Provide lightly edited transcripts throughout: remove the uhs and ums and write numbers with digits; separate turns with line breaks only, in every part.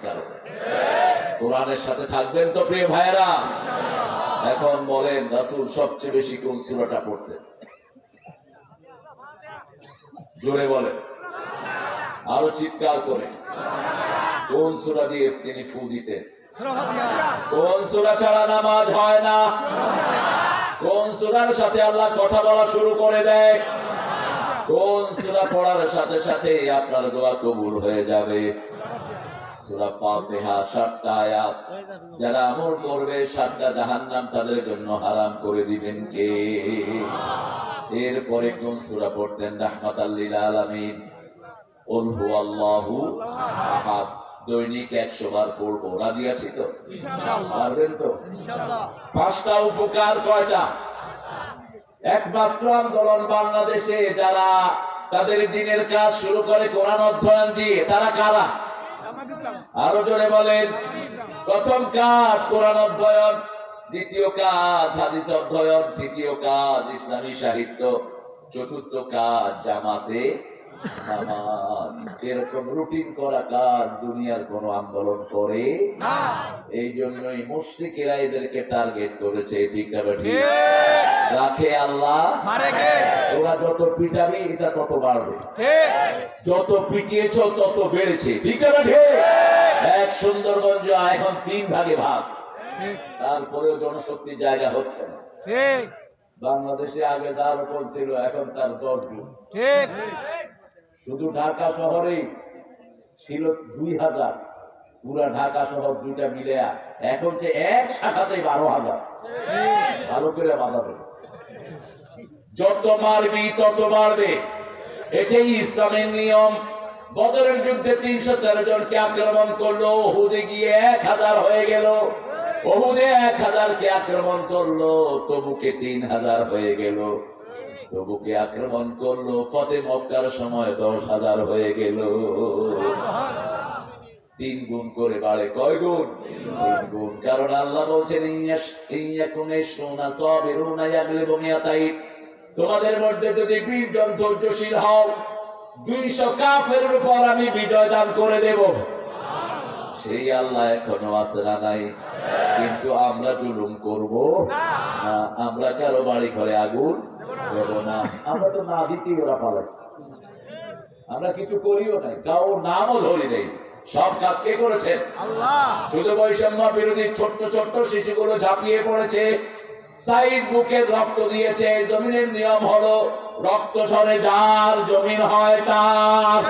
চিৎকার করে। কোরআনের সাথে থাকবেন তো প্রিয় ভাইয়েরা? এখন বলেন রাসূল সবচেয়ে বেশি কোন সূরাটা পড়তেন? জোরে বলেন, আরো চিৎকার করে। কোন সূরা দিয়ে তিনি ফু দিতেন? কোন সূরা ছাড়া নামাজ হয় না? কোন সূরার সাথে আল্লাহ কথা বলা শুরু করে দেয়? কোন সূরা পড়ার সাথে সাথে আপনার দোয়া কবুল হয়ে যাবে? সূরা ফাতিহা 7টা আয়াত, যারা আমল করবে 7টা জাহান্নাম তাদের জন্য হারাম করে দিবেন কে? এরপরে কোন সূরা পড়তেন? রাহমাতাল লিল আলামিন, কুল হুয়াল্লাহু আহাদ। দৈনিক 100 বার পড়বো, রাজি আছি তো? ইনশাআল্লাহ। পারবেন তো? ইনশাআল্লাহ। 5টা উপকার কয়টা? একমাত্র আন্দোলন বাংলাদেশে যারা তাদের দিনের কাজ শুরু করে কোরআন অধ্যয়ন দিয়ে, তারা কারা? আরো জোরে বলেন। প্রথম কাজ কোরআন অধ্যয়ন, দ্বিতীয় কাজ হাদিস অধ্যয়ন, তৃতীয় কাজ ইসলামী সাহিত্য, চতুর্থ কাজ জামাতে নামাজ। এরকম রুটিন করা কাজ দুনিয়ার কোন আন্দোলন করে না। এই জন্যই মুশরিকেরা এদেরকে টার্গেট করেছে। ঠিক না ঠিক? রাখে আল্লাহ, মারে কে? ওরা যত পিটাবে এটা তত বাড়বে। ঠিক। যত পিটিয়েছ তত বেড়েছে। ঠিক না ঠিক? এক সুন্দরগঞ্জ এখন 3 ভাগে ভাগ। ঠিক। তারপরেও জনশক্তির জায়গা হচ্ছে না। ঠিক। বাংলাদেশে আগে যার উপর ছিল এখন তার 10 গুণ। ঠিক। শুধু ঢাকা শহরেই ছিল 2000, পুরা ঢাকা শহর দুইটা মিলে এখন যে এক শাখাতে 12,000। ভালো করে বাঁধাবে, যত মারবি তত বাড়বে। এটাই ইসলামের নিয়ম। বদরের যুদ্ধে 304 জনকে আক্রমণ করলো, ওহুদে গিয়ে 1000 হয়ে গেল। ওহুদে 1000 কে আক্রমণ করলো, তবুকে 3000 হয়ে গেল। তবুকে আক্রমণ করলো, ফতে মক্কার সময় 10,000 হয়ে গেল। 3 গুণ করে বাড়ে। কয় গুণ? 3 গুণ। কারণ আল্লাহ বলছেন তোমাদের মধ্যে যদি 20 জন ধৈর্যশীল হও, 200 কাফেরের উপর আমি বিজয় দান করে দেব। সেই আল্লাহ এখনো আছে না নাই? কিন্তু আমরা জুলুম করব না। আমরা কারো বাড়ি ঘরে আগুন দেব না। আমরা তো না দিতেই ওরা পালাইছে। আমরা কিছু করিও নাই, কাউ নামও ধরি নেই। সব কাজ কে করেছেন? আল্লাহ। শুধু বৈষম্য বিরোধী ছোট্ট ছোট্ট শিশুগুলো ঝাঁপিয়ে পড়েছে, সাইদ বুকের রক্ত দিয়েছে। জমিনের নিয়ম হলো রক্ত ঝরে যার জমিন হয় তার।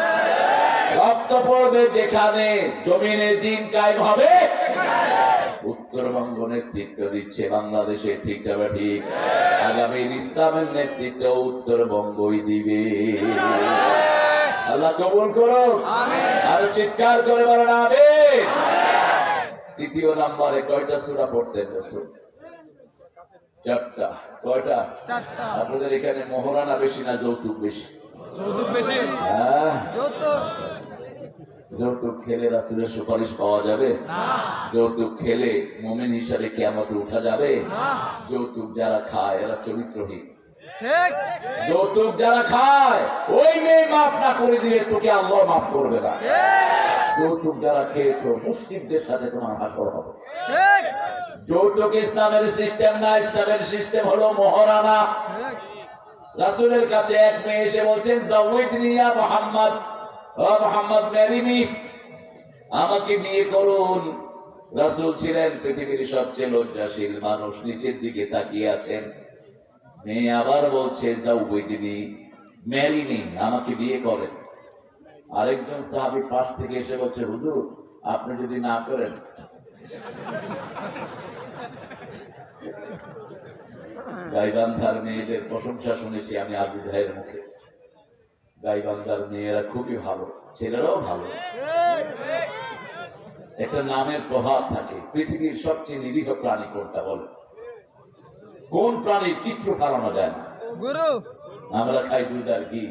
রক্ত পড়বে যেখানে, জমিনের দিন কায়েম হবে। উত্তরবঙ্গ নেতৃত্ব দিচ্ছে বাংলাদেশে। ঠিক তবে ঠিক? আগামী ইসলামের নেতৃত্ব উত্তরবঙ্গই দিবে। আল্লাহ কবুল করুন। আর চিৎকার করে বলেন আমিন। তৃতীয় নম্বরে কয়টা সূরা পড়তেন রাসূল? 4টা। কয়টা? 4টা। আপনাদের এখানে মোহরানা বেশি না যৌতুক বেশি? যৌতুক বেশি। হ্যাঁ, যৌতুক। যৌতুক খেলে রাসূলের সুপারিশ পাওয়া যাবে না। যৌতুক খেলে মুমিন হিসাবে কিয়ামতে উঠা যাবে না। যৌতুক যারা খায় এরা চরিত্রহীন। ঠিক। যৌতুক যারা খায় ওই মেয়ে মাফ না করে দিলে তোকে আল্লাহ মাফ করবে না। যৌতুক যারা খেয়েছো মুসলিমদের সাথে তোমার হাসর হবে। ঠিক। যৌতুক ইসলামের সিস্টেম না, ইসলামের সিস্টেম হলো মোহরানা। রাসূলের কাছে এক মেয়ে এসে বলছেন জাওয়াইতনি ইয়া মুহাম্মদ, ও মুহাম্মদ ম্যারি মি, আমাকে বিয়ে করুন। রাসূল ছিলেন পৃথিবীর সবচেয়ে লজ্জাশীল মানুষ, নিচের দিকে তাকিয়ে আছেন। মেয়ে আবার বলছে জাওয়াইতনি, ম্যারি মি, আমাকে বিয়ে করেন। আরেকজন সাহাবী পাশ থেকে এসে বলছে হুজুর আপনি যদি না করেন। গাইবান্ধার মেয়েদের প্রশংসা শুনেছি আমি আবু ভাইয়ের মুখে। গাইবান্ধার মেয়েরা খুবই ভালো, ছেলেরাও ভালো। একটা নামের প্রভাব থাকে। পৃথিবীর সবচেয়ে নিরীহ প্রাণী কোনটা বলে? কোন প্রাণীর কিচ্ছু খাওয়ানো যায় না? গরু। আমরা খাই দুধ আর ঘি,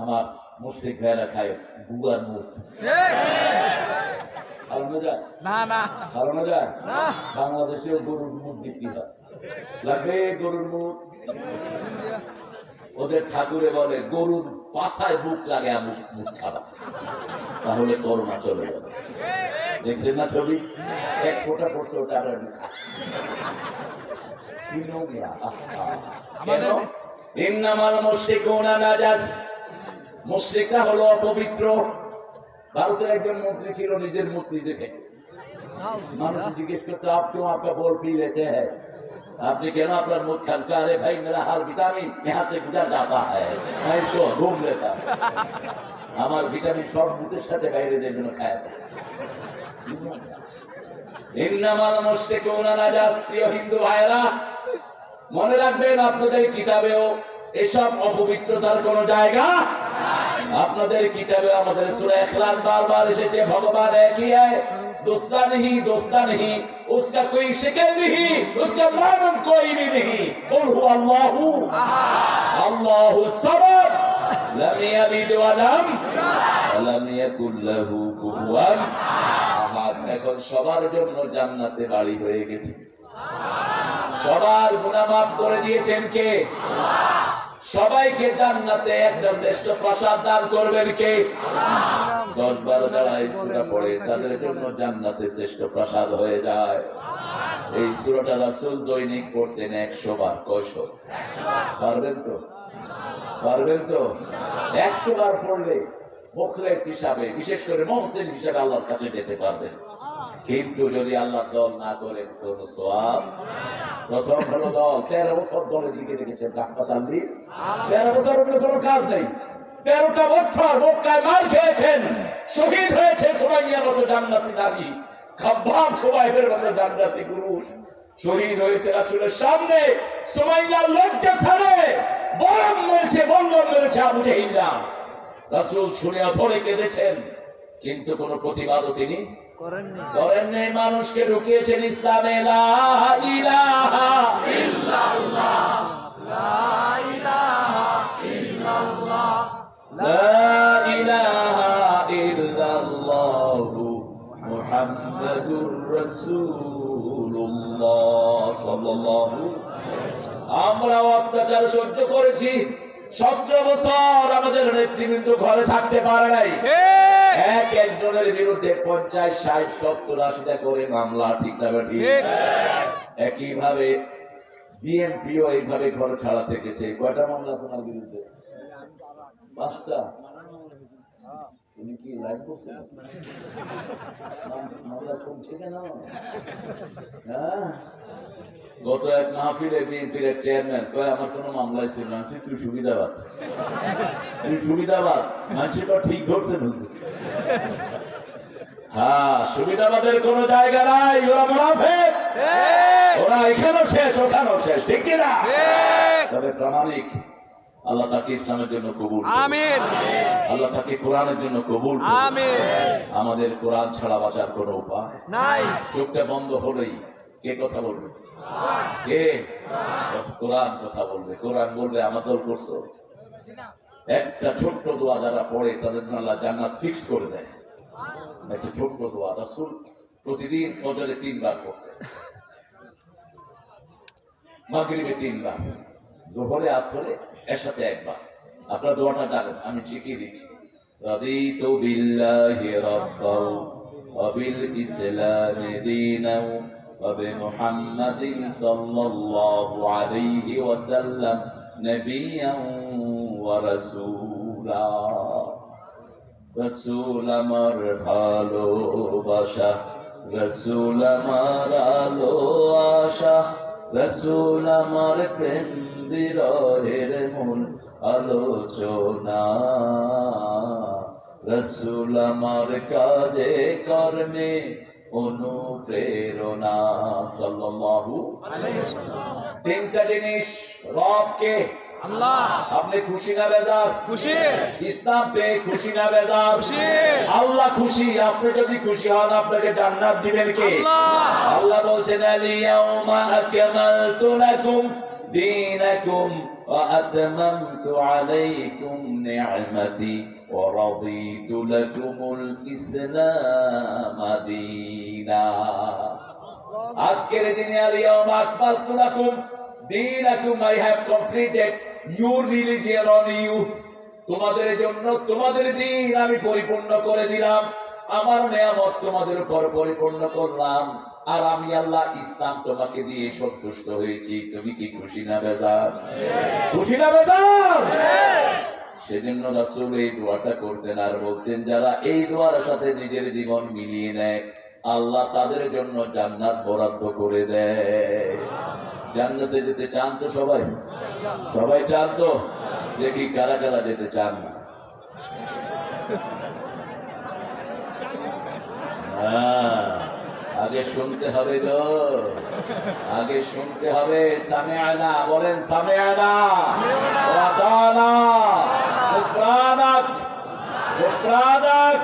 আমার মুশরিক ভাইরা খায় গুয়ার মুখ। খাওয়ানো যায় না? না খাওয়ানো যায় না। বাংলাদেশেও গরুর মুখ বিক্রি হয়, লাগবে গরুর মুখ। ওদের ঠাকুরে বলে গরুর পাছায় বুক লাগে মুখ খাবা, তাহলে করোনা চলে যাবে। দেখছেন না ছবি? এক ফোঁটা পড়ছে ওটা আর কি নোংরা। কেন? ইন্নামাল মুশরিকুনা নাজাস, মুশরিকরা হলো অপবিত্র। ভারতের একজন মন্ত্রী ছিল, নিজের মূর্তি দেখে মানুষ জিজ্ঞেস করতে, আপ क्यों आपका बोल पी लेते हैं, আপনি কেন আপনার মুখ খান? अरे भाई मेरा हर विटामिन यहाँ से गुजर जाता है, मैं इसको घूम लेता हूं। আমার ভিটামিন সব মুখের সাথে বাইরে দিয়ে জন্য খায়। ইন্নামাল মুশরিকুনা নাজাস। প্রিয় হিন্দু ভাইরা, মনে রাখবেন আপনাদের কিতাবেও এসব অপবিত্রতার কোন জায়গা। আপনাদের কিতাবে আমাদের সূরা ইখলাস বারবার এসেছে, ভগবান একই है, दूसरा नहीं, उसका कोई शिकल नहीं, उसका मानंद कोई भी नहीं। कुल हुवा अल्लाहु समद, लम यलिद व लम याकुल लाहु कुफुवन আহাদ। এখন সবার জন্য জান্নাতে বাড়ি হয়ে গেছে, সবার গুনাহ মাফ করে দিয়েছেন কে? সবাইকে জান্নাতে একটা শ্রেষ্ঠ প্রাসাদ দান করবেন কে? 10-12 যারা এই সূরা পড়ে তাদের জন্য জান্নাতে শ্রেষ্ঠ প্রাসাদ হয়ে যায়। এই সূরাটা রাসূল দৈনিক পড়তেন 100 বার। কয়শো? পারবেন তো? 100 বার পড়লে মুখলেস হিসাবে, বিশেষ করে মুহসিন হিসাবে আল্লাহর কাছে যেতে পারবেন। কিন্তু যদি আল্লাহ দল না করেন কোন সওয়াব। প্রথম হলো দল, 13 বছর দলের দিকে রেখেছেন হাসপাতাল দিয়ে, 13 বছর কোনো কাজ নেই। 13টা বছর মক্কায় মার খেয়েছেন, শহীদ হয়েছে সুমাইয়ার মতো জান্নাতি নারী, খাব্বাব খুবাইবের মতো জান্নাতি পুরুষ শহীদ হয়েছে রাসূলের সামনে। সুমাইয়া লজ্জা ছাড়ে বলম মেরেছে আবু জাহিলরা। রাসূল শুনে ধরে কেঁদেছেন, কিন্তু কোনো প্রতিবাদও তিনি করেননি। মানুষকে ঢুকিয়েছেন ইসলামে। লা ইলাহা ইল্লাল্লাহ, লা ইলাহা ইল্লাল্লাহ, লা ইলাহা ইল্লাল্লাহ মুহাম্মাদুর রাসূলুল্লাহ সাল্লাল্লাহু। আমরা অত্যাচার সহ্য করেছি, 17 বছর আমাদের নেতৃবৃন্দ ঘরে থাকতে পারে নাই। একজনের বিরুদ্ধে 50, 60, 70, 80টা করে মামলা, ঠিক না ঠিক? একইভাবে বিএনপিও এইভাবে ঘর ছাড়া থেকেছে। কয়টা মামলা তোমার বিরুদ্ধে? 5টা। তুমি কি লাইভ করছো? মামলা কমছে কেন? গত এক মাহফিলে বিএনপির এক চেয়ারম্যান কয়, আমার কোনো মামলায় ছিল না। তুই সুবিধাবাদ মানুষ তো ঠিক ধরছে। হ্যাঁ, সুবিধাবাদের কোন জায়গা নাই। ওরা মুনাফিক, ওরা এখানেও শেষ ওখানেও শেষ, ঠিক কিনা? তবে প্রামাণিক আল্লাহ তাকে ইসলামের জন্য কবুল, আমিন। আল্লাহ তাকে কোরআনের জন্য কবুল, আমিন। আমাদের কোরআন ছাড়া বাঁচার কোনো উপায় নাই। চোখটা বন্ধ হলেই কে কথা বলবে? কে? কোরআন কথা বলবে। কোরআন বলবে আমার দল করছো। একটা ছোট্ট দোয়া যারা পড়ে তাদের জন্য আল্লাহ জান্নাত ফিক্স করে দেয়। একটা ছোট্ট দোয়া রাসূল প্রতিদিন ফজরে 3 বার পড়তেন, মাগরিবে 3 বার, যোহরে আসরে একসাথে 1 বার। আপনারা দোয়াটা জানেন, আমি শিখিয়ে দিচ্ছি। রাদিতু বিল্লাহি রাব্বাও ওয়া বিল ইসলামি দীনাও ওয়া বিমুহাম্মাদিন সাল্লাল্লাহু আলাইহি ওয়াসাল্লাম নবিয়্যান ওয়া রাসূলা। রাসূল আমার ভালোবাসা, রাসূল আমার আলো আশা, রাসূল আমার প্রেম বিরহের মূল আলোচনা, রাসূল আমার কাজে কর্মে অনুপ্রেরণা সাল্লাল্লাহু আলাইহি ওয়াসাল্লাম। 3টা জিনিস। রবকে আল্লাহ। আপনি খুশি না বেজার? খুশি। ইসলাম পেয়ে খুশি না বেজার? খুশি। আল্লাহ খুশি। আপনি যদি খুশি হন আপনাকে জান্নাত দিবেন কে? আল্লাহ। আল্লাহ বলছেন আল-ইয়াউমা আকমালতু লাকুম দীনাকুম ওয়া আতমামতু আলাইকুম নি'মাতি ওয়া রাদিতু লাকুমুল ইসলাম দীনা। আজকের দিনে আল-ইয়াউমা আকমালতু লাকুম দীনাকুম, I have completed your religion on you। তোমাদের জন্য তোমাদের দ্বীন আমি পরিপূর্ণ করে দিলাম। আমার নিয়ামত তোমাদের উপর পরিপূর্ণ করলাম, আর আমি আল্লাহ ইসলাম তোমাকে দিয়ে সন্তুষ্ট হয়েছি। তুমি কি খুশি না বেজার? খুশি না বেজার? সেজন্য রাসূল এই দোয়াটা করতেন আর বলতেন, যারা এই দোয়ার সাথে নিজের জীবন মিলিয়ে নেয় আল্লাহ তাদের জন্য জান্নাত বরাদ্দ করে দেয়। জান্নাতে যেতে চান তো সবাই? সবাই চান তো? দেখি কারা কারা যেতে চান না। আগে শুনতে হবে গো, আগে শুনতে হবে। সামিআনা বলেন, সামিআনা ওয়া আতানা গুফরানাক, গুফরানাক।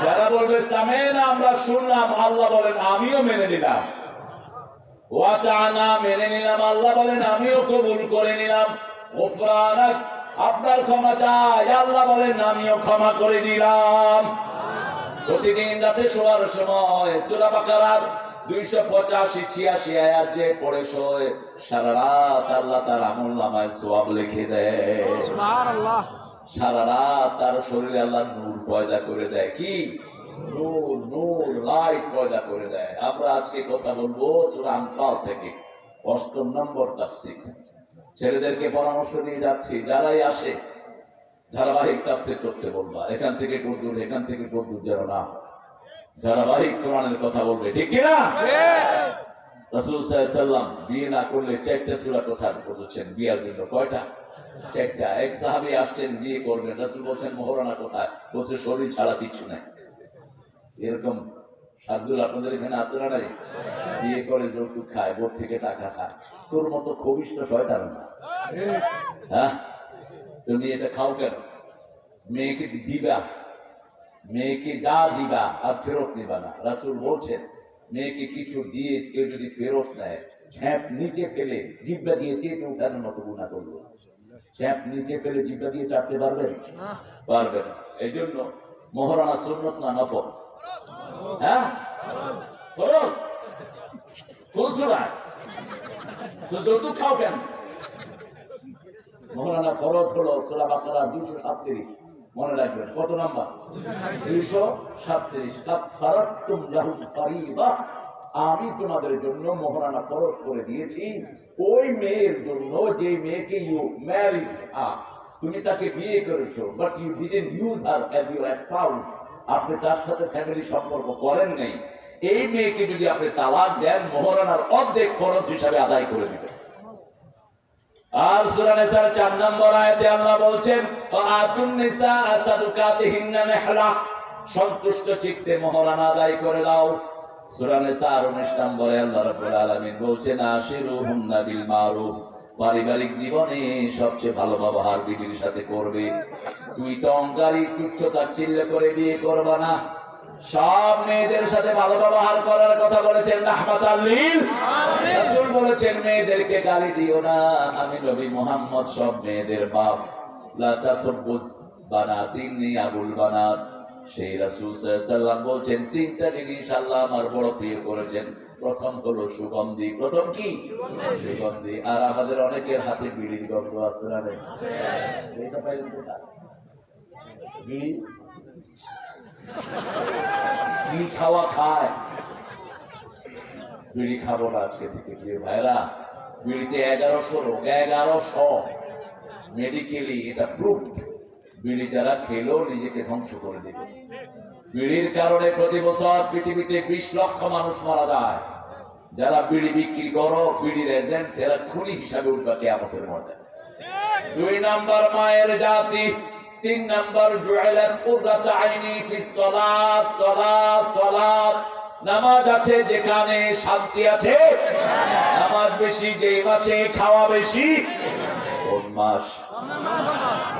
যারা বলবে সামিআনা আমরা শুনলাম, আল্লাহ বলেন আমিও মেনে নিলাম। ওয়া আতানা মেনে নিলাম, আল্লাহ বলেন আমিও কবুল করে নিলাম। গুফরানাক আপনার ক্ষমা চাই, আল্লাহ বলেন আমিও ক্ষমা করে দিলাম। প্রতিদিন রাতে শোয়ার সময় সূরা বাকারার 285-86 আয়াত যে পড়ে শোয়, সারা রাত আল্লাহ তার আমলনামায় সওয়াব লিখে দেয়। সুবহানাল্লাহ। সারা রাত তার শরীরে আল্লাহ নূর পয়দা করে দেয়। কি নূর? নূর, লাইট পয়দা করে দেয়। আমরা আজকে কথা বলবো সূরা আনফাল থেকে 8 নম্বর তাফসীর। ছেলেদেরকে পরামর্শ দিয়ে যাচ্ছি, যারাই আসে ধারাবাহিক তাফসীর করতে বলবা। এখান থেকে কদ্দুর, এখান থেকে কদ্দুর যেন না, ধারাবাহিক কোরআনের কথা বলবে। ঠিক কিনা? রাসূল সাল্লাল্লাহু আলাইহি ওয়াসাল্লাম বিয়ে না করলে 4টা সূরা কথা বলেছেন বিয়ের জন্য। কয়টা? 4টা। এক সাহাবী আসছেন বিয়ে করবেন, রাসূল বলছেন মোহরানা কোথায়? বলছে শরীর ছাড়া কিছু নাই। এরকম সাধুল আপনাদের এখানে আছে না নাই? বিয়ে করে যৌতুক খায়, বোর্ড থেকে টাকা খায়। তোর মতো খবিষ্ঠ শয়তান না। হ্যাঁ, তুমি এটা খাও কেন? মেয়েকে দিবা, মেয়েকে যা দিবা আর ফেরত নিবা না। রাসূল বলছেন মেয়েকে কিছু দিয়ে কেউ যদি ফেরত নেয়, ছ্যাপ নিচে ফেলে জিহ্বা দিয়ে চেপে উঠানোর মতো গুনাহ করলো। ছ্যাপ নিচে ফেলে জিহ্বা দিয়ে চাপতে পারবেন? পারবেন না। এই জন্য মোহরানা সুন্নত না নফল? হ্যাঁ, ফরজ। কোন সূরা? তো যৌতুক খাও কেন? মোহরানা ফরজ হলো সূরা বাকারা 237। মনে রাখবেন কত নাম্বার? 237। কাদ ফারাতুম লাহুম ফারিদা, আমি তোমাদের জন্য মোহরানা ফরজ করে দিয়েছি ওই মেয়ের জন্য যে মেয়েকে ইউ ম্যারিড, তুমি তাকে বিয়ে করেছো, but you didn't use her as your spouse, আপনি তার সাথে ফ্যামিলি সম্পর্ক করেন নাই। এই মেয়েকে যদি আপনি তালাক দেন, মোহরানার অর্ধেক ফরজ হিসাবে আদায় করে দিবেন। আর সূরা নিসার 4 নম্বর আয়াতে আল্লাহ বলছেন আতুন নিসা সাদকাতিহিন্না নিহলা, সন্তুষ্ট চিত্তে মোহরানা আদায় করে দাও। সূরা নিসার 19 নম্বরে আল্লাহ রাব্বুল আলামিন বলছেন আশিরুহুন্না বিল মারুফ, পারিবারিক জীবনে সবচেয়ে ভালো ব্যবহার বিবির সাথে করবে। তুই তো অহংকারী তুচ্ছ তাচ্ছিল্য করে বিয়ে করবা না। সব মেয়েদের সাথে ভালো ব্যবহার করার কথা বলেছেন রাহমাতাল লিল আলামিন। রাসূল বলেছেন মেয়েদেরকে গালি দিও না, আমি নবী মুহাম্মদ সব মেয়েদের বাপ। লা তাসুব্বু বানাতিনি আবুল বানাত। সেই রাসূল সাল্লাল্লাহু আলাইহি ওয়াসাল্লাম বলেছেন 3টা জিনিস আল্লাহ আমার বড় প্রিয় করেছেন। প্রথম হলো সুগন্ধি। প্রথম কি? সুগন্ধি। আর আমাদের অনেকের হাতে বিড়ির গন্ধ আছে না? এটা পাইলেন কোথায়? বিড়ি কি খাওয়া খায়? বিড়ি খাবো না আজকে থেকে প্রিয় ভাইরা। বিড়িতে 1100 রোগ, 1100 মেডিকেলি এটা প্রুফ। বিড়ি যারা খেলো নিজেকে ধ্বংস করে দেবে। বিড়ির কারণে প্রতি বছর পৃথিবীতে 20 লক্ষ মানুষ মারা যায়। যারা বিড়ি বিক্রি করো, বিড়ির এজেন্ট, এরা খুনি হিসাবে উঠবে কিয়ামতের ময়দানে। 2 নাম্বার মায়ের জাতি। 3 নাম্বার জুইলাত কুররাত আইনি ফিস সালাত, সালাত, সালাত। নামাজ আছে যেখানে শান্তি আছে, নামাজ বেশি যেই মাসে, খাওয়া বেশি। কোন মাস?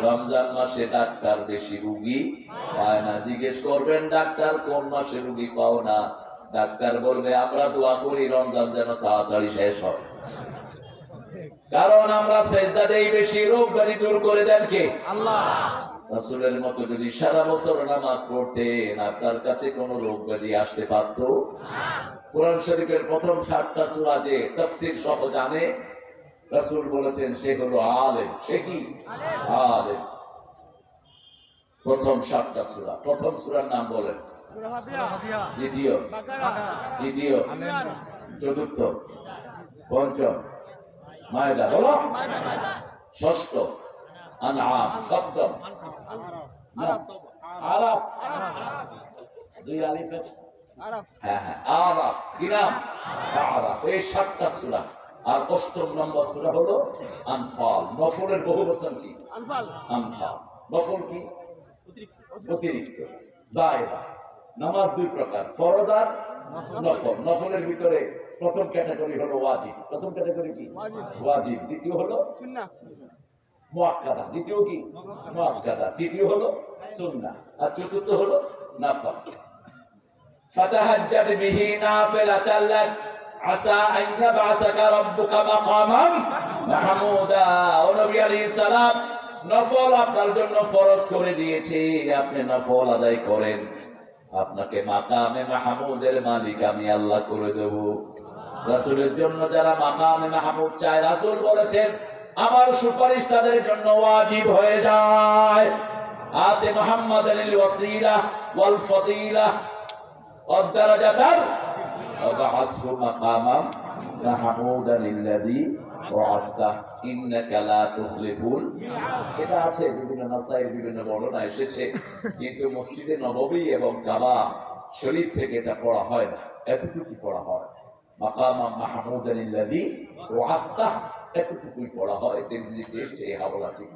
রমজান মাসে ডাক্তার বেশি রোগী পায় না। জিজ্ঞেস করবেন ডাক্তার কোন মাসে রোগী পাও না? ডাক্তার বলবে আমরা দোয়া করি রমজান যেন তাড়াতাড়ি শেষ হয়, কারণ আমরা সেজদা দেই বেশি। রোগ ব্যাধি দূর করে দেন কে? আল্লাহ। রাসূলের মতো যদি সারা বছর নামাজ পড়তেন, আপনার কাছে কোনো রোগ ব্যাধি আসতে পারত না। কোরআন শরীফের প্রথম 7টা সূরা যে তাফসীর সহ জানে, রাসূল বলেছেন সে হলো আলেম। সে কি? আলেম। প্রথম 7টা সূরা। প্রথম সূরার নাম বলেন। দ্বিতীয়, তৃতীয়, চতুর্থ, পঞ্চম মায়দা, বলো ষষ্ঠ আনআম, সপ্তম আরাফ, দুই আলিফ আছে, হ্যাঁ হ্যাঁ আরাফ, কি নাম? আরাফ। এই 7টা সূরা। আর 8ম নম্বর সূরা হলো আনফাল। নফলের বহুবচন কি? আনফাল। নফল কি? অতিরিক্ত, জায়েদা। নামাজ দুই প্রকার, ফরজ আর নফল। নফলের ভিতরে প্রথম ক্যাটাগরি হলো ওয়াজিব। প্রথম ক্যাটাগরি কি? ওয়াজিব। দ্বিতীয় হলো সুন্নাহ, মুআক্কাদা। দ্বিতীয় কি? মুআক্কাদা। তৃতীয় হলো সুন্নাহ, আর চতুর্থ হলো নফল। ফাতাহাজ্জাদ বিহি নাফিলাতাল লাক আসা আন ইয়াবআসাকা রাব্বুকা মাকামান মাহমুদা। ও নবী আলাইহিস সালাম, নফল আপনার জন্য ফরজ করে দিয়েছি, আপনি নফল আদায় করেন, আপনাকে মাকামে মাহমুদের মালিক আমি আল্লাহ করে দেব। রাসূলের জন্য যারা মাকামে মাহমুদ চায়, রাসূল বলেছেন আমার সুপারিশ তাদের জন্য ওয়াজিব হয়ে যায়। আতে মুহাম্মাদানিল ওয়াসিলা ওয়াল ফাদিলা ওয়াদ দারাজাতাল ওয়াবআসহু মাকামান মাহমুদানিল্লাযী ওয়া'আদতা ইন্নাকা লা তুখলিফুল। এটা আছে বিভিন্ন নাসায়ের বিভিন্ন বর্ণনা এসেছে, কিন্তু মসজিদে নববী এবং কাবা শরীফ থেকে এটা পড়া হয় না। এতটুকু পড়া হয়, মাকামান মাহমুদানিল্লাযী ওয়া'আদতা, এতটুকুই পড়া হয়। তেমনি টেস্ট এই হাওলাটি।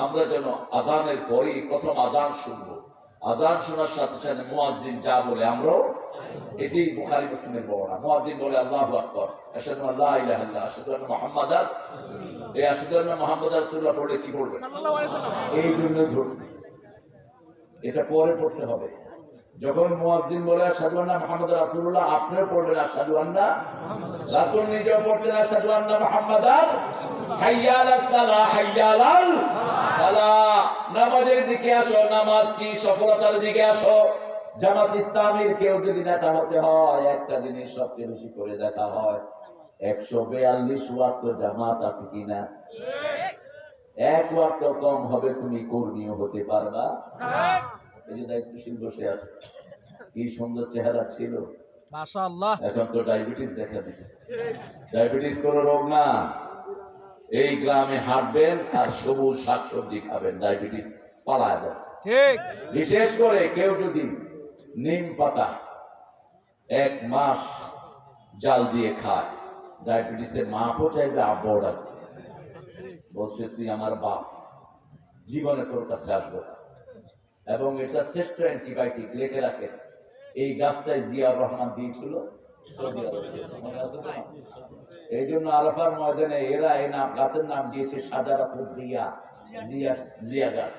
আমরা যেন আজানের পরেই প্রথম আজান শুনবো, আজান শোনার সাথে সাথে মুয়াজ্জিন যা বলে আমরাও, এটি বুখারী মুসলিমের বর্ণনা। মুয়াজ্জিন বলে আল্লাহু আকবার, আশহাদু আল্লা ইলাহা ইল্লাল্লাহ, আশহাদু আন্না মুহাম্মাদান, এই আশহাদু আন্না মুহাম্মাদান রাসূলুল্লাহ পড়লে কি পড়বে? সাল্লাল্লাহু আলাইহি ওয়াসাল্লাম। এই জন্য ধরছি, এটা পরে পড়তে হবে। যখন মুয়াজ্জিন বলে আশহাদু আন্না মুহাম্মাদান রাসূলুল্লাহ, আপনিও পড়বেন আশহাদু আন্না, রাসূল নিজেও পড়তেন আশহাদু আন্না মুহাম্মাদান, হাইয়া আলাস সালাহ, হাইয়া আলাল ফালাহ। নামাজের দিকে আসো, নামাজ কি? সফলতার দিকে আসো। জামাত ইসলামীর কেউ যদি নেতা হতে হয়, একটা জিনিস সবচেয়ে বেশি করে দেখা হয়, 142 ওয়াক্ত জামাত আছে কিনা। এক ওয়াক্ত কম হবে, তুমি কর্মীও হতে পারবা। এই যে দায়িত্বশীল বসে আছে, কি সুন্দর চেহারা ছিল, মাশাআল্লাহ। এখন তো ডায়াবেটিস দেখা দিচ্ছে। ডায়াবেটিস কোন রোগ না, এই গ্রামে হাঁটবেন আর সবুজ শাকসবজি খাবেন, ডায়াবেটিস পালায় যাবে। ঠিক। বিশেষ করে কেউ যদি নিম পাতা 1 মাস জাল দিয়ে খায়, ডায়াবেটিসের মাপও চাইবে, আব্বাও ডাকবে, বলছে তুই আমার বাপ, জীবনে তোর কাছে আসবো। এবং এটা শ্রেষ্ঠ অ্যান্টিবায়োটিক, লেখে রাখে। এই গাছটাই জিয়াউর রহমান দিয়েছিল সৌদি আরবে, মনে আছে তো? এই জন্য আরাফার ময়দানে এরা এই নাম, গাছের নাম দিয়েছে শাজারাতুল জিয়া, জিয়া, জিয়া গাছ।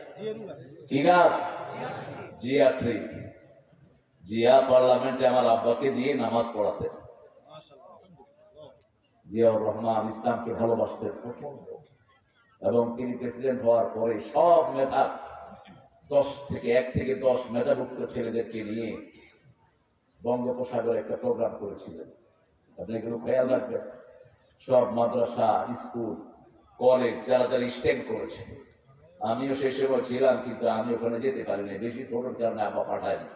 কি গাছ? জিয়া ট্রি। জিয়া পার্লামেন্টে আমার আব্বাকে দিয়ে নামাজ পড়াতেন। জিয়াউর রহমান ইসলামকে ভালোবাসতেন প্রচন্ড, এবং তিনি প্রেসিডেন্ট হওয়ার পরে সব মেধা 1 থেকে 10 মেধাভুক্ত ছেলেদেরকে নিয়ে বঙ্গোপসাগরে একটা প্রোগ্রাম করেছিলেন। আপনি এগুলো খেয়াল রাখবেন। সব মাদ্রাসা, স্কুল, কলেজ যারা যারা স্ট্যান্ড করেছে, আমিও সেই সময় ছিলাম, কিন্তু আমি ওখানে যেতে পারিনি, বেশি ছোটোর কারণে আবার পাঠায়নি।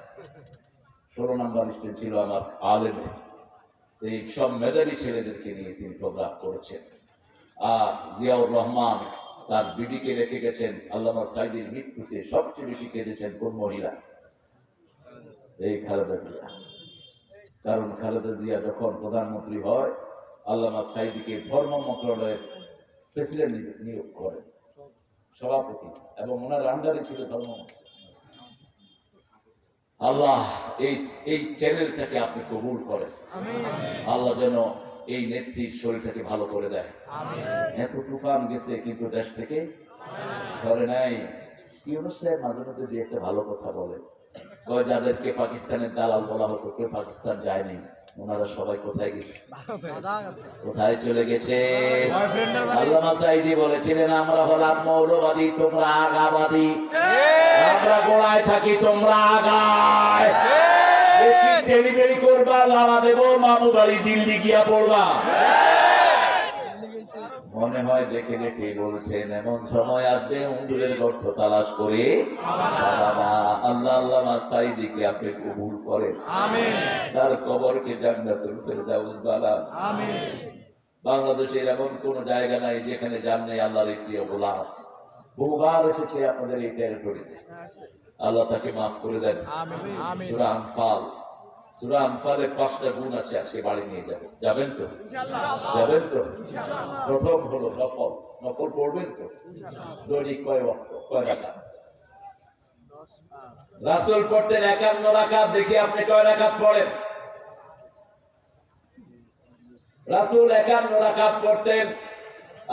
16 নম্বর স্ট্যান্ড ছিল আমার আলেমে। এই সব মেধাবী ছেলেদেরকে নিয়ে তিনি প্রোগ্রাম করেছেন। আর জিয়াউর রহমান তার বিবিকে রেখে গেছেন। আল্লামা সাইদির মৃত্যুতে সবচেয়ে বেশি কেঁদেছেন কোন মহিলা? এই খালেদা জিয়া। কারণ খালেদা জিয়া যখন প্রধানমন্ত্রী হয়, আল্লামা সাইদিকে ধর্ম মন্ত্রণালয়ের প্রেসিডেন্ট নিয়োগ করেন, সভাপতি, এবং ওনার আন্ডারে ছিল ধর্ম। আল্লাহ এই চ্যানেলটাকে আপনি কবুল করেন। আল্লাহ যেন এই নেত্রীর শরীরটাকে ভালো করে দেয়। এত তুফান গেছে, কিন্তু দেশ থেকে সরে নাই। ইউনূস সাহেব মাঝে মধ্যে যে একটা ভালো কথা বলে, যাদেরকে পাকিস্তানের দালাল বলা হতো, কেউ পাকিস্তান যায়নি, ওনারা সবাই কোথায় গেছে? কোথায় চলে গেছে? আল্লামা সাঈদী বলেছিলেন, আমরা হলাম মৌলবাদী, তোমরা আগাবাদী। আমরা গোড়ায় থাকি, তোমরা আগায়। বেশি ডেলিভারি করবা, লালা দেবো, মামু বাড়ি দিল্লি গিয়া পড়বা। মনে হয় দেখে দেখে বলছেন এমন সময় আসবে উঙ্গুরের গর্ত তালাশ করে বাবা আল্লাহ আল্লাহ সাইদিকে আপনি কবুল করেন, তার কবরকে জান্নাতুল ফেরদাউস বানান। বাংলাদেশের এমন কোন জায়গা নাই যেখানে যান নাই আল্লাহর প্রিয় গোলাম। বহুবার এসেছে আপনাদের এই টেরিটরিতে, আল্লাহ তাকে মাফ করে দেন। সূরা আনফাল, সূরা আনফালের 5টা গুণ আছে, আজকে বাড়ি নিয়ে যাবেন। যাবেন তো? যাবেন তো? প্রথম হলো নফল। নফল পড়বেন তো? দৈনিক কয় ওয়াক্ত, কয় রাকাত? রাসূল পড়তেন 51 রাকাত। দেখি আপনি কয় রাকাত পড়েন? রাসূল 51 রাকাত পড়তেন।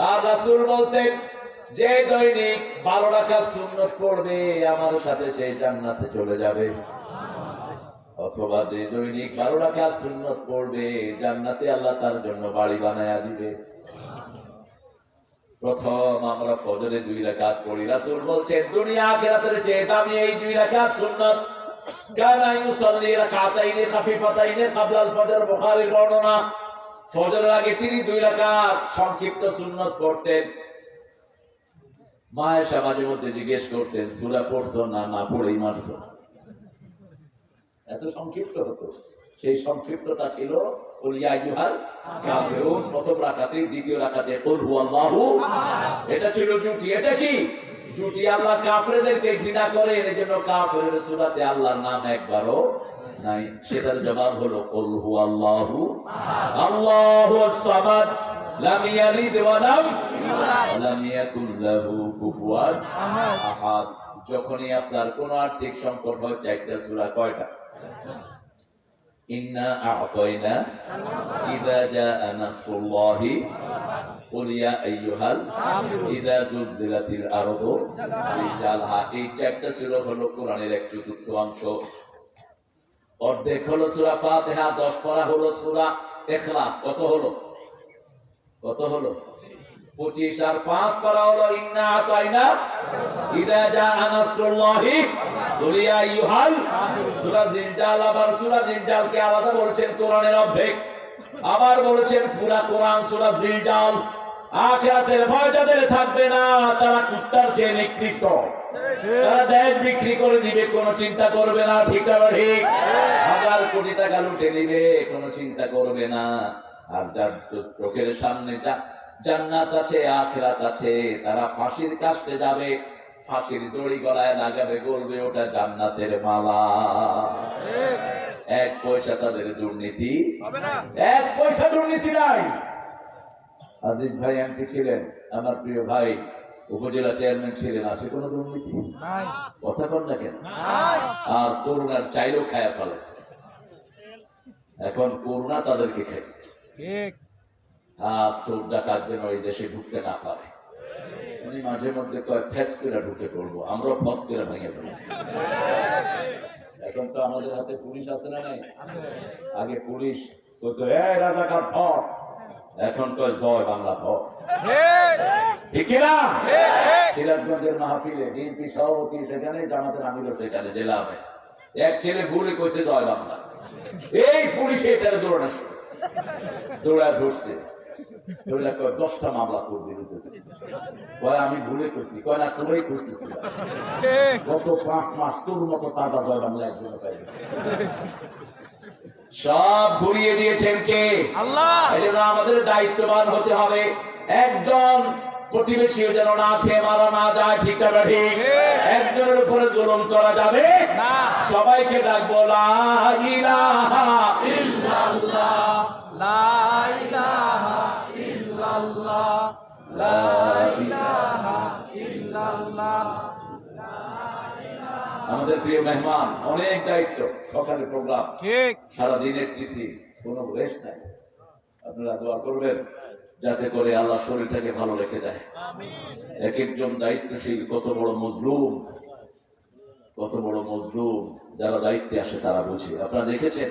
আর রাসূল বলতেন যে দৈনিক 12 রাকাত সুন্নাত পড়বে আমার সাথে সেই জান্নাতে চলে যাবে। অথবা যে দৈনিক 12 রাকাত সুন্নাত পড়বে জান্নাতে আল্লাহ তার জন্য বাড়ি বানায়া দিবে। প্রথম আমরা ফজরে 2 রাকাত পড়ি। রাসূল বলছেন দুনিয়া আখিরাতের চেয়ে দামি এই 2 রাকাত সুন্নাত। কানা ইউসাল্লি রাকাতাইনি খাফিফাতাইনি ক্বাবলা আল ফজর, বুখারীর বর্ণনা। ফজরের আগে তিনি 2 রাকাত সংক্ষিপ্ত সুন্নাত পড়তেন। মা আয়েশা মাঝে মধ্যে জিজ্ঞেস করতেন সূরা পড়ছো না, না পড়েই মারছো? এত সংক্ষিপ্ত হতো। সেই সংক্ষিপ্ততা ছিল কুল ইয়া আইয়ুহাল কাফিরুন প্রথম রাকাতে, দ্বিতীয় রাকাতে কুল হুয়াল্লাহু। এটা ছিল জুটি। এটা কি জুটি? আল্লাহ কাফেরদেরকে ঘৃণা করেন, এজন্য কাফেরের সূরাতে আল্লাহর নাম একবারও নাই। সেটার জবাব হলো কুল হুয়াল্লাহু আল্লাহুস সামাদ লাম ইয়ালিদ ওয়া লাম ইয়াকুল লাহু কুফুয়ান আহাদ। যখনই আপনার কোন আর্থিক সংকট হয় 4টা সূরা। কয়টা? ইন্না আ'তাইনা ইযা জাআ নাসরুল্লাহি কুল ইয়া আইয়ুহাল ইযা যুলজিলাতিল আরদু জিলজালহা। এই 4টা সূরা হলো কোরআনের 1/4 অংশ। অর্ধেক হলো সূরা ফাতিহা, 10 পারা হলো সূরা ইখলাস। কত হলো? কত হলো? 25। আর 5 পারা হলো ইন্না আ'তাইনা ইযা জাআ নাসরুল্লাহি কুল ইয়া আইয়ুহাল সূরা জিলজাল। আবার সূরা জিলজালকে আলাদা বলেছেন কোরআনের অর্ধেক, আবার বলেছেন পুরা কোরআন সূরা জিলজাল। আখিরাতের ভয় যাদের থাকবে না তারা কুত্তার চেয়ে নিকৃষ্ট। তারা দেশ বিক্রি করে দিবে, কোনো চিন্তা করবে না। ঠিক না ঠিক? 1000 কোটি টাকা লুটে নিবে, কোনো চিন্তা করবে না। আর যার চোখের সামনে জান্নাত আছে, আখিরাত আছে, তারা ফাঁসির কাস্টে যাবে, ফাঁসির দড়ি গলায় লাগাবে, বলবে ওটা জান্নাতের মালা। 1 পয়সা তাদের দুর্নীতি হবে না। 1 পয়সা দুর্নীতি নাই। আজিজ ভাই এমপি ছিলেন, আমার প্রিয় ভাই উপজেলা চেয়ারম্যান ছিলেন, আছে কোনো দুর্নীতি নাই? কথা কন না কেন? আর করোনার চাইলেও খায়া ফেলেছে। এখন করোনা তাদেরকে খাইছে। ঠিক। আর চোর ডাকাত যেন এই দেশে ঢুকতে না পারে। উনি মাঝে মধ্যে কয় ফেস করে ঢুকে পড়বো, আমরাও ফস করে ভেঙে ফেলবো। এখন তো আমাদের হাতে পুলিশ আছে না নাই? আগে পুলিশ কইতো এই রাজাকার ধর, এখন কয় জয় বাংলা ধর। ঠিক না? সিরাজগঞ্জের মাহফিলে বিএনপি সভাপতি সেখানে, জামাতের আমিরও সেখানে, জেলামে এক ছেলে ভুলে কইছে জয় বাংলা। এই পুলিশ এটার দৌড়ায় ধরছে, ধরে কয় 10টা মামলা করবে। কয় আমি ভুলে করছি। কয় না তোরাই খুঁজতেছি, গত 5 মাস তোর মতো তাজা জয় বাংলা একজন পাইবে। সব ঘুরিয়ে দিয়েছেন কে? আল্লাহ। এজন্য আমাদের দায়িত্ববান হতে হবে। একজন প্রতিবেশীও যেন না খেয়ে মারা না যায়। ঠিক না ঠিক? একজনের উপরে জুলুম করা যাবে না। সবাইকে ডাকবো লা ইলাহা ইল্লাল্লাহ, লা ইলাহা ইল্লাল্লাহ, লা ইলাহা ইল্লাল্লাহ। আমাদের প্রিয় মেহমান, অনেক দায়িত্ব, সকালে প্রোগ্রাম, ঠিক, সারাদিনের কৃষি, কোনো রেস্ট নাই। আপনারা দোয়া করবেন যাতে করে আল্লাহ শরীরটাকে ভালো রেখে দেয়। এক একজন দায়িত্বশীল কত বড় মজলুম, কত বড় মজলুম। যারা দায়িত্বে আসে তারা বুঝে। আপনারা দেখেছেন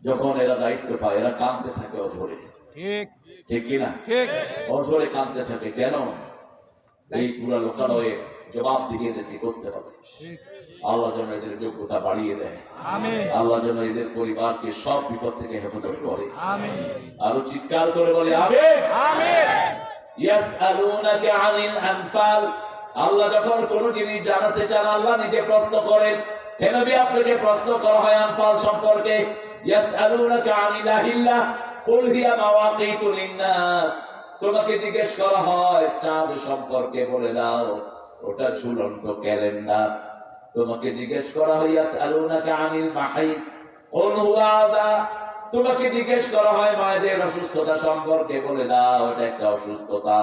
যখন এরা দায়িত্ব পায় এরা কাঁদতে থাকে অঝরে। ঠিক, ঠিক কিনা? ঠিক, অঝরে কাঁদতে থাকে। কেন? এই পুরা লোকালয়ে জবাব দিয়ে এদেরকে করতে হবে। আল্লাহ যেন এদের যোগ্যতা বাড়িয়ে দেয়। আল্লাহ যেন এদের পরিবারকে সব বিপদ থেকে হেফাজত করে। আরো চিৎকার করে বলে আমিন। ইয়াসআলুনাকা আনিল আনফাল, আল্লাহ যখন কোনো জিনিস জানাতে চান আল্লাহ নিজে প্রশ্ন করেন। হে নবী, আপনাকে প্রশ্ন করা হয় আনফাল সম্পর্কে। ইয়াসআলুনাকা আনিল আহিল্লাহ কুল হিয়া মাওয়াকিতু লিন-নাস, তোমাকে জিজ্ঞেস করা হয় চাঁদ সম্পর্কে, বলে দাও ওটা ঝুলন্ত ক্যালেন্ডার। তোমাকে জিজ্ঞেস করা হয় ইয়াসআলুনাকা আনিল মাহিদ কুল হুয়া আযা, তোমাকে জিজ্ঞেস করা হয় মায়েদের অসুস্থতা সম্পর্কে, বলে দাও এটা একটা অসুস্থতা।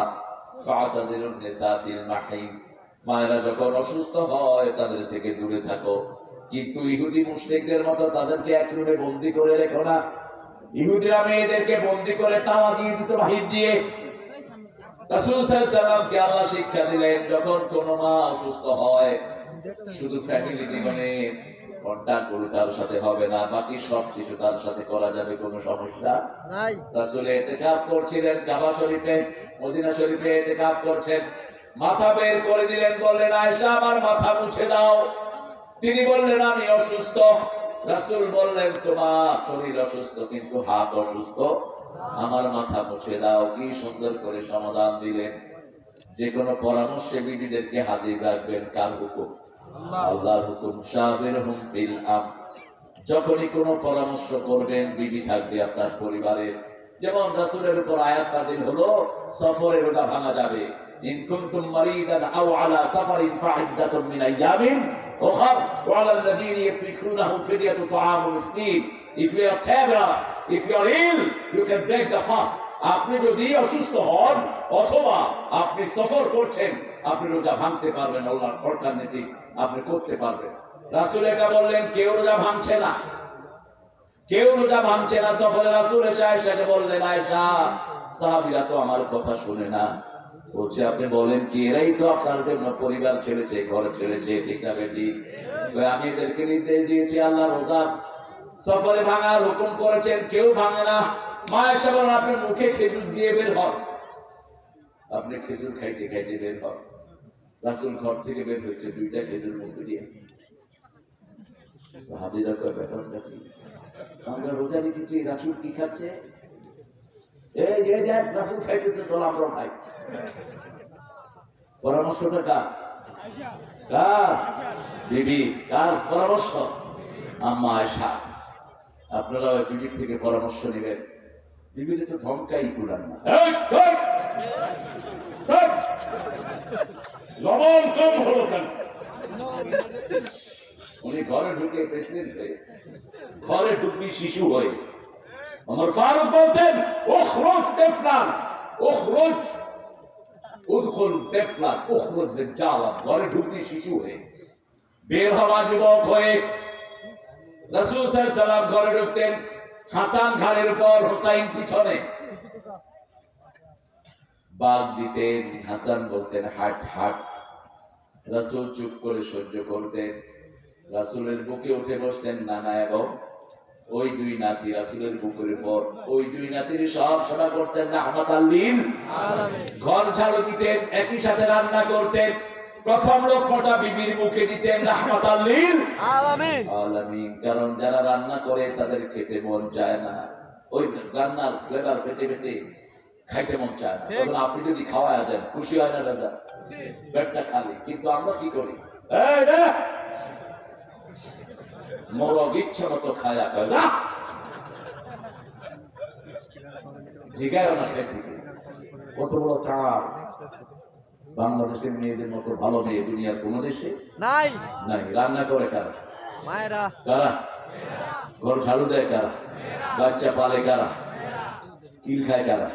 ফাতাদিলুন নিসা ফিল মাহিদ, মায়েরা যখন অসুস্থ হয় তাদের থেকে দূরে থাকো। কিন্তু ইহুদি মুশরিকদের মতো তাদেরকে এক রুমে বন্দী করে রেখো না। ইহুদিরা মেয়েদেরকে বন্দী করে তাওয়া দিয়ে দিত বাহির দিয়ে। রাসূল সাল্লাল্লাহু আলাইহি ওয়াসাল্লামকে আল্লাহ শিক্ষা দিলেন যখন কোন মা অসুস্থ হয় শুধু ফ্যামিলি জীবনে কন্টাক্ট করে তার সাথে হবে না, বাকি সব কিছু তার সাথে করা যাবে, কোনো সমস্যা নাই। রাসূল ইতিকাফ করছিলেন কাবা শরীফে, মদিনা শরীফে ইতিকাফ করছেন, মাথা বের করে দিলেন, বললেন আয়েশা আমার মাথা মুছে দাও। তিনি বললেন আমি অসুস্থ। রাসূল বললেন তোমার শরীর অসুস্থ কিন্তু হাত অসুস্থ, আমার মাথা মুছে দাও। কি সুন্দর করে সমাধান দিলেন। যে কোনো পরামর্শে বিবিদেরকে হাজির রাখবেন, কার হুকুম? আল্লাহর হুকুম। শাবিরহুম ফিল আম, যখনই কোনো পরামর্শ করবেন বিবি থাকবে আপনার পরিবারে। যেমন রাসূলের উপর আয়াত নাযিল হলো সফরে রোজা ভাঙা যাবে, ইন কুনতুম মারিদান আও আলা সাফারিন ফাইদ্দাতুম মিন আইয়ামিন উখর ওয়া আলা আল্লাযীনা ইয়াতিকুনাহু ফিদিয়াতু তাআমু মিসকিন। If you are terror, if you are ill, you can break the fast. আপনি যদি অসুস্থ হন অথবা আপনি সফর করছেন, আপনি রোজা ভাঙতে পারবেন, আল্লাহর অল্টারনেটিভ আপনি করতে পারবেন। রাসূল এটা বললেন, কেউ রোজা ভাঙছে না, কেউ রোজা ভাঙছে না। সফরে রাসূল এসে আয়েশাকে বললেন, আয়েশা সাহাবীরা তো আমার কথা শুনে না। বলছে আপনি বলেন কি, এরাই তো আপনার জন্য পরিবার ছেড়েছে, ঘর ছেড়েছে, ঠিক না বেটি? আমি এদেরকে নির্দেশ দিয়েছি আল্লাহ রোজা সফরে ভাঙার হুকুম করেছেন, কেউ ভাঙে না। মা আয়েশা বলেন আপনার মুখে খেজুর দিয়ে বের হন, আপনি খেজুর খাইতে খাইতে বের হন। রাসূল ঘর থেকে বের হয়েছে, দুইটা খেজুর মুখে দিয়ে। সাহাবীরা কয় ব্যাপারটা কি? আমরা রোজা রেখেছি, রাসূল কি খাচ্ছে? এই যে দেখ রাসূল খাইতেছে, চল আমরা খাই। পরামর্শটা কার? কার? বিবি। কার পরামর্শ? আম্মা আয়েশা। আপনারা বিবির থেকে পরামর্শ নেবেন। বিবিতে তো ধমকাই কুলান না, লবণ কম হলো কেন? উনি ঘরে ঢুকে প্রেসিডেন্ট হয়ে, ঘরে ঢুকবি শিশু হয়ে। ওমর ফারুক বলতেন উখরুজ তিফলান, উখরুজ উদখুল তিফলান উখরুজ রিজালান, ঘরে ঢুকবি শিশু হয়ে, বের হওয়া যুবক হয়ে। রাসূল সাল্লাল্লাহু আলাইহি ওয়াসাল্লাম ঘরে ঢুকতেন, হাসান ঘাড়ের উপর, হুসাইন পিছনে, বাগ দিতেন। হাসান বলতেন হাট হাট, রাসূল চুপ করে সহ্য করতেন। রাসূলের বুকে উঠে বসতেন নানা এবং ওই দুই নাতি রাসূলের বুকের উপর, ওই দুই নাতির সব সেবা করতেন রাহমাতাল লিল আলামিন। ঘর ঝাড়ু দিতেন, একই সাথে রান্না করতেন, প্রথম লোকমাটা বিবির মুখে দিতেন রাহমাতাল লিল আলামিন আলামিন। কারণ যারা রান্না করে তাদের খেতে মন চায় না, ওই রান্নার ফ্লেভার পেতে পেতে খাইতে মন চায় না। তখন আপনি যদি খাওয়ায় দেন খুশি হয় না দাদা, পেটটা খালি। কিন্তু আমরা কি করি, এই রে মোরগ ইচ্ছা মতো খায়া যা, জিগায় না খেয়েছি। কত বড় চাপ! বাংলাদেশের মেয়েদের মতো ভালো মেয়ে দুনিয়ার কোন দেশে নাই নাই। রান্না করে কারা? মায়েরা। কারা? ঘর ঝাড়ু দেয় কারা? বাচ্চা পালে কারা? কিল খায় কারা?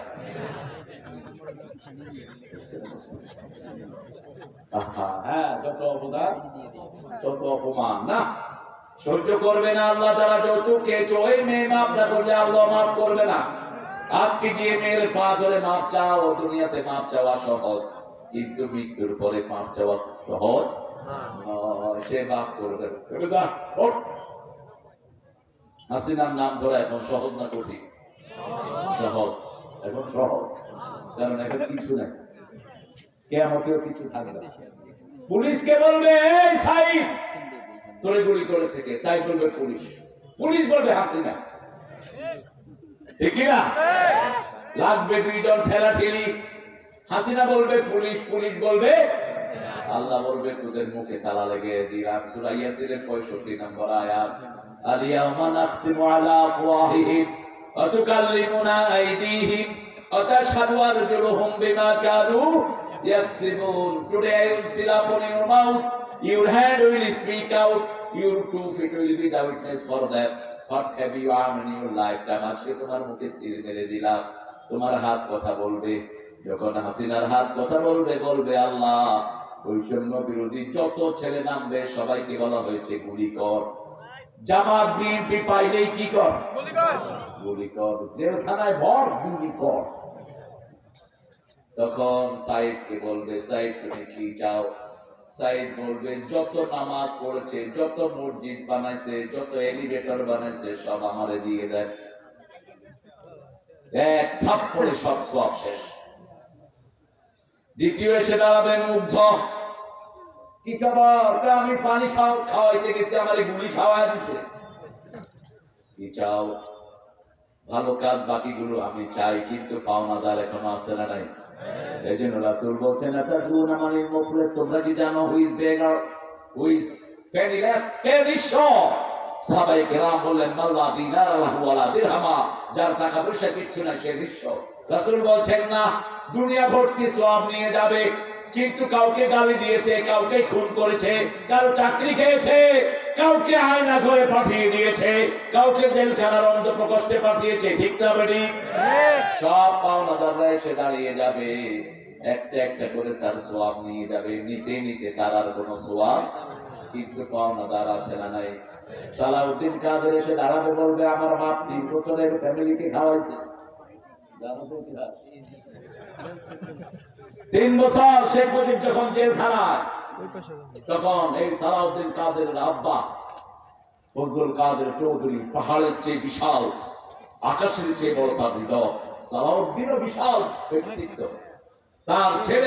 হ্যাঁ, যত অবদান তত অপমান। না, সহ্য করবে না আল্লাহ। যারা যৌতুক খেয়েছে ওই মেয়ে মাফ না করলে আল্লাহ মাফ করবে না। আজকে গিয়ে মেয়ের পা ধরে মাফ চাও, দুনিয়াতে মাফ চাওয়া সহজ, কিন্তু মৃত্যুর পরে মাফ চাওয়া সহজ নয়। সে মাফ করবে। হাসিনার নাম ধরা এখন সহজ না কঠিন? সহজ, এখন সহজ। কারণ এখন কিছু নাই, কিয়ামতেও কিছু থাকবে না। পুলিশকে বলবে এই সাইদ তোরে গুলি করেছে কে? সাইদ বলবে পুলিশ, পুলিশ বলবে হাসিনা, ঠিক না? লাগবে দুইজন ঠেলা ঠেলি, হাসিনা বলবে পুলিশ, পুলিশ বলবে আল্লাহ বলবে তোদের মুখে তালা লেগে দিলাম। সূরা ইয়াসিনের 65 নম্বর আয়াত। আল-ইয়াওমা নাখতিমু আলা আফওয়াহিহিম ওয়া তুকাল্লিমুনা আইদিহিম ওয়া তাশহাদু আরজুলুহুম বিমা Kanu ইয়াকসিবুন। Today I will seal upon your mouth, your hand will speak out, your 2 feet will be the witness for that. What have you done in your lifetime? আজকে তোমার মুখে সিল মেরে দিলাম, তোমার হাত কথা বলবে। যখন হাসিনার হাত কথা বলবে, বলবে আল্লাহ বৈষম্য বিরোধী যত ছেলে নামবে সবাইকে বলা হয়েছে গুলি কর। জামাত বিএনপি পাইলেই কি কর? গুলি কর। জেলখানায় ভর, গুলি কর। তখন সাইদকে বলবে, সাইদ তুমি কি চাও? সাইদ বলবে যত নামাজ পড়েছে, যত মসজিদ বানাইছে, যত এলিভেটর বানাইছে সব আমারে দিয়ে দেন। এক থাপ্পড়ে সব সব শেষ। দ্বিতীয় এসে দাঁড়াবে মুগ্ধ। কি খবর? আমি পানি খাওয়াইতে গেছি, আমার গুলি খাওয়া দিছে। কি চাও? ভালো কাজ, বাকিগুলো আমি চাই, কিন্তু পাওনাদার এখনো আছে না নাই? এই জন্য রাসূল বলছেন আতাদুনা মানিল মুফলিস, তোমরা কি জানো who is beggar, who is penniless, কে নিঃস্ব? সাহাবায়ে কেরাম বললেন মাল্লা দিনার লাহু ওয়ালা দিরহামা, যার টাকা পয়সা কিচ্ছু নাই সে নিঃস্ব। রাসূল বলছেন না, দুনিয়া ভর্তি সওয়াব নিয়ে যাবে, কিন্তু কাউকে গালি দিয়েছে, কাউকে খুন করেছে, কারো চাকরি খেয়েছে, কাউকে আয়না করে পাঠিয়ে দিয়েছে, কাউকে জেলখানার অন্ধপ্রকোষ্ঠে পাঠিয়েছে, ঠিক না বেটি? সব পাওনাদাররা এসে দাঁড়িয়ে যাবে, একটা একটা করে তার সওয়াব নিয়ে যাবে, নিতে নিতে তার আর কোনো সওয়াব, কিন্তু পাওনাদার আছে না নাই? সালাউদ্দিন কাদের এসে দাঁড়াবে, বলবে আমার বাপ 3 বছরের ফ্যামিলিকে খাওয়াইছে। জানো তো কি 3 বছর শেখ মুজিব যখন জেলখানায়, তখন এই সালাউদ্দিন কাদের আব্বা ফজলুল কাদের চৌধুরী পাহাড়ের চেয়ে বিশাল, আকাশের চেয়ে বড় তার হৃদয়। সালাউদ্দিনও বিশাল ব্যক্তিত্ব, তার ছেলে